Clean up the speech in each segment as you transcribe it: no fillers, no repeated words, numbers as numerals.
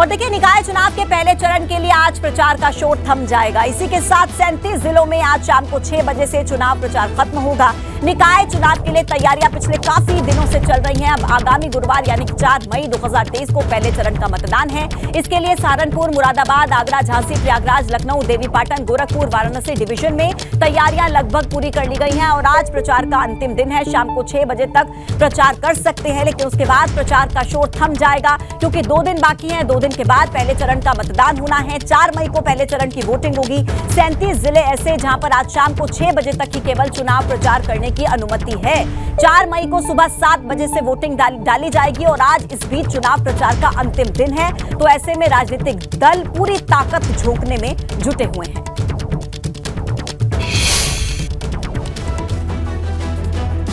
और देखिए, निकाय चुनाव के पहले चरण के लिए आज प्रचार का शोर थम जाएगा। इसी के साथ 37 जिलों में आज शाम को 6 बजे से चुनाव प्रचार खत्म होगा। निकाय चुनाव के लिए तैयारियां पिछले काफी दिनों से चल रही हैं। अब आगामी गुरुवार यानी 4 मई 2023 को पहले चरण का मतदान है। इसके लिए सहारनपुर, मुरादाबाद, आगरा, झांसी, प्रयागराज, लखनऊ, देवीपाटन, गोरखपुर, वाराणसी डिवीजन में तैयारियां लगभग पूरी कर ली गई हैं और आज प्रचार का अंतिम दिन है। शाम को 6 बजे तक प्रचार कर सकते हैं, लेकिन उसके बाद प्रचार का शोर थम जाएगा क्योंकि 2 दिन बाकी हैं। 2 दिन के बाद पहले चरण का मतदान होना है। 4 मई को पहले चरण की वोटिंग होगी। 37 जिले ऐसे जहां पर आज शाम को 6 बजे तक ही केवल चुनाव प्रचार करने की अनुमति है। 4 मई को सुबह 7 बजे से वोटिंग डाली जाएगी और आज इस बीच चुनाव प्रचार का अंतिम दिन है। तो ऐसे में राजनीतिक दल पूरी ताकत झोंकने में जुटे हुए हैं।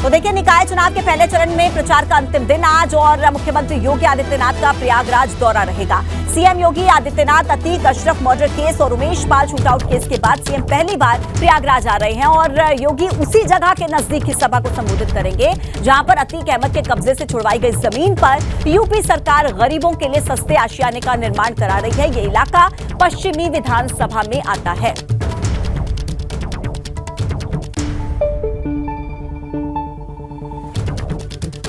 तो देखिए, निकाय चुनाव के पहले चरण में प्रचार का अंतिम दिन आज और मुख्यमंत्री योगी आदित्यनाथ का प्रयागराज दौरा रहेगा। CM Yogi Adityanath Atiq Ashraf murder case और उमेश पाल शूटआउट केस के बाद सीएम पहली बार प्रयागराज आ रहे हैं और योगी उसी जगह के नजदीक की सभा को संबोधित करेंगे जहां पर अतीक अहमद के कब्जे से छुड़वाई गई जमीन पर यूपी सरकार गरीबों के लिए सस्ते आशियाने का निर्माण करा रही है। ये इलाका पश्चिमी विधानसभा में आता है।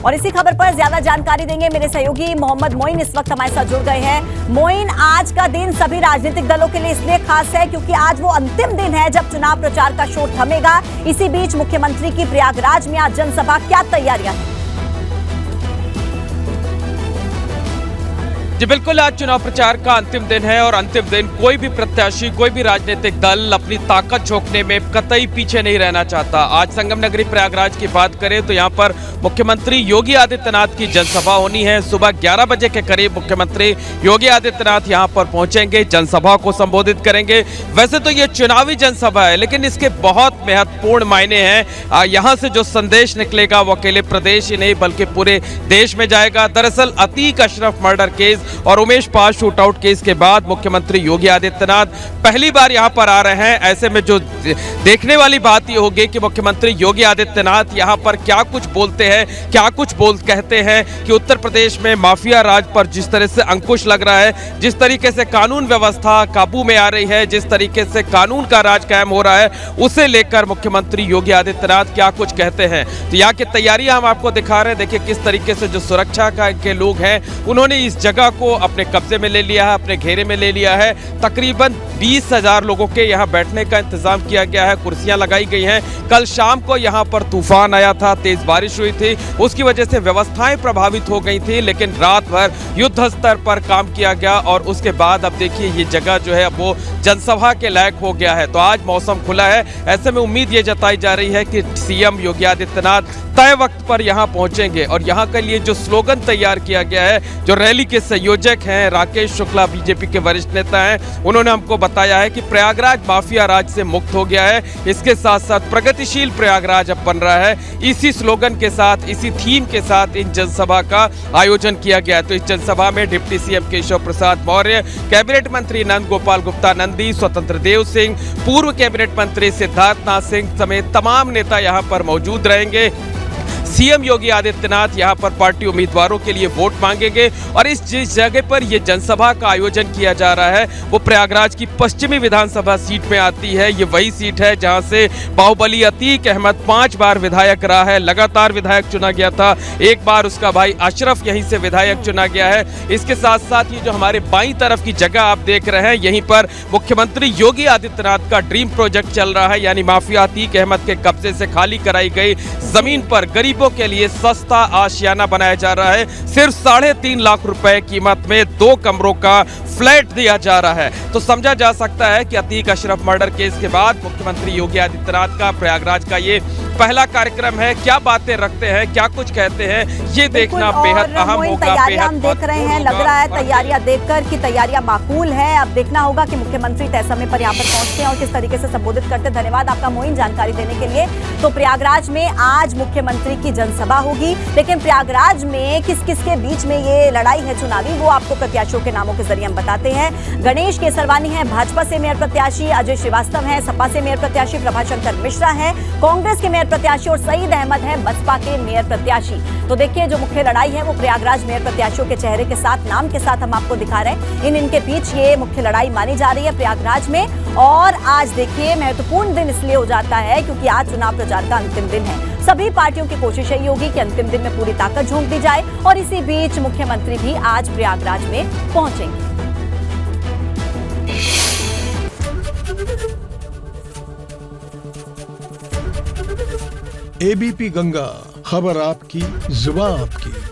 और इसी खबर पर ज्यादा जानकारी देंगे मेरे सहयोगी मोहम्मद मोइन इस वक्त हमारे साथ जुड़ गए हैं। मोइन, आज का दिन सभी राजनीतिक दलों के लिए इसलिए खास है क्योंकि आज वो अंतिम दिन है जब चुनाव प्रचार का शोर थमेगा। इसी बीच मुख्यमंत्री की प्रयागराज में आज जनसभा, क्या तैयारियां हैं? जी बिल्कुल, आज चुनाव प्रचार का अंतिम दिन है और अंतिम दिन कोई भी प्रत्याशी, कोई भी राजनीतिक दल अपनी ताकत झोंकने में कतई पीछे नहीं रहना चाहता। आज संगम नगरी प्रयागराज की बात करें तो यहाँ पर मुख्यमंत्री योगी आदित्यनाथ की जनसभा होनी है। सुबह 11 बजे के करीब मुख्यमंत्री योगी आदित्यनाथ यहाँ पर पहुंचेंगे, जनसभा को संबोधित करेंगे। वैसे तो ये चुनावी जनसभा है, लेकिन इसके बहुत महत्वपूर्ण मायने हैं। यहाँ से जो संदेश निकलेगा वो अकेले प्रदेश ही नहीं बल्कि पूरे देश में जाएगा। दरअसल अतीक अशरफ मर्डर केस और उमेश पाल शूटआउट केस के बाद मुख्यमंत्री योगी आदित्यनाथ पहली बार यहां पर आ रहे हैं। ऐसे में जो देखने वाली बात ये होगी कि मुख्यमंत्री योगी आदित्यनाथ यहां पर क्या कुछ बोलते हैं, क्या कुछ कहते हैं कि उत्तर प्रदेश में माफिया राज पर जिस तरह से अंकुश लग रहा है, जिस तरीके से कानून व्यवस्था काबू में आ रही है, जिस तरीके से कानून का राज कायम हो रहा है, उसे लेकर मुख्यमंत्री योगी आदित्यनाथ क्या कुछ कहते हैं। तो यहाँ की तैयारियां हम आपको दिखा रहे हैं। देखिए किस तरीके से जो सुरक्षा के लोग हैं उन्होंने इस जगह को अपने कब्जे में ले लिया है, अपने घेरे में ले लिया है। तकरीबन 20,000 लोगों के यहाँ बैठने का इंतजाम किया गया है, कुर्सियां लगाई गई हैं। कल शाम को यहाँ पर तूफान आया था, तेज बारिश हुई थी, उसकी वजह से व्यवस्थाएं प्रभावित हो गई थी, लेकिन रात भर युद्ध स्तर पर काम किया गया और उसके बाद अब देखिए ये जगह जो है वो जनसभा के लायक हो गया है। तो आज मौसम खुला है, ऐसे में उम्मीद ये जताई जा रही है कि सीएम योगी आदित्यनाथ तय वक्त पर यहाँ पहुंचेंगे और यहाँ के लिए जो स्लोगन तैयार किया गया है, जो रैली के संयोजक हैं राकेश शुक्ला, बीजेपी के वरिष्ठ नेता हैं, उन्होंने हमको बताया है कि प्रयागराज माफिया राज से मुक्त हो गया है। इसके साथ साथ प्रगतिशील प्रयागराज अब बन रहा है। इसी स्लोगन के साथ, इसी थीम के साथ इन जनसभा का आयोजन किया गया है। तो इस जनसभा में deputy CM Keshav Prasad Maurya, cabinet मंत्री नंद गोपाल गुप्ता नंदी, स्वतंत्र देव सिंह, पूर्व कैबिनेट मंत्री सिद्धार्थ नाथ सिंह समेत तमाम नेता यहाँ पर मौजूद रहेंगे। सीएम योगी आदित्यनाथ यहां पर पार्टी उम्मीदवारों के लिए वोट मांगेंगे और इस जिस जगह पर यह जनसभा का आयोजन किया जा रहा है वो प्रयागराज की पश्चिमी विधानसभा सीट में आती है। ये वही सीट है जहां से बाहुबली अतीक अहमद 5 बार विधायक रहा है, लगातार विधायक चुना गया था। एक बार उसका भाई अशरफ यहीं से विधायक चुना गया है। इसके साथ साथ ये जो हमारे बाईं तरफ की जगह आप देख रहे हैं, यहीं पर मुख्यमंत्री योगी आदित्यनाथ का ड्रीम प्रोजेक्ट चल रहा है, यानी माफिया अतीक अहमद के कब्जे से खाली कराई गई जमीन पर गरीब के लिए सस्ता आशियाना बनाया जा रहा है। सिर्फ 3.5 लाख रुपए कीमत में 2 कमरों का फ्लैट दिया जा रहा है। तो समझा जा सकता है कि अतीक अशरफ मर्डर केस के बाद मुख्यमंत्री योगी आदित्यनाथ का प्रयागराज का ये पहला कार्यक्रम है। क्या बातें रखते हैं, क्या कुछ कहते हैं, ये देखना बेहद अहम होगा। तैयारियां हम देख रहे हैं, लग रहा है तैयारियां देखकर कि तैयारियां माकूल है। अब देखना होगा कि मुख्यमंत्री तय समय पर यहाँ पर पहुंचते हैं और किस तरीके से संबोधित करते हैं। धन्यवाद आपका मोइन जानकारी देने के लिए। तो प्रयागराज में आज मुख्यमंत्री की जनसभा होगी, लेकिन प्रयागराज में किस किस के बीच में ये लड़ाई है चुनावी, वो आपको प्रत्याशियों के नामों के जरिए हम बताते हैं। गणेश केसरवानी है भाजपा से मेयर प्रत्याशी, अजय श्रीवास्तव है सपा से मेयर प्रत्याशी, प्रभाशंकर मिश्रा है कांग्रेस के मेयर प्रत्याशी और सईद अहमद है बसपा के मेयर प्रत्याशी। तो देखिए जो मुख्य लड़ाई है वो प्रयागराज मेयर प्रत्याशियों के चेहरे के साथ, नाम के साथ हम आपको दिखा रहे हैं। इनके बीच ये मुख्य लड़ाई मानी जा रही है प्रयागराज में। और आज देखिए महत्वपूर्ण दिन इसलिए हो जाता है क्योंकि आज चुनाव प्रचार का अंतिम दिन है। सभी पार्टियों की कोशिश यही होगी कि अंतिम दिन में पूरी ताकत झोंक दी जाए और इसी बीच मुख्यमंत्री भी आज प्रयागराज में पहुंचेंगे। एबीपी गंगा, खबर आपकी, जुबान आपकी।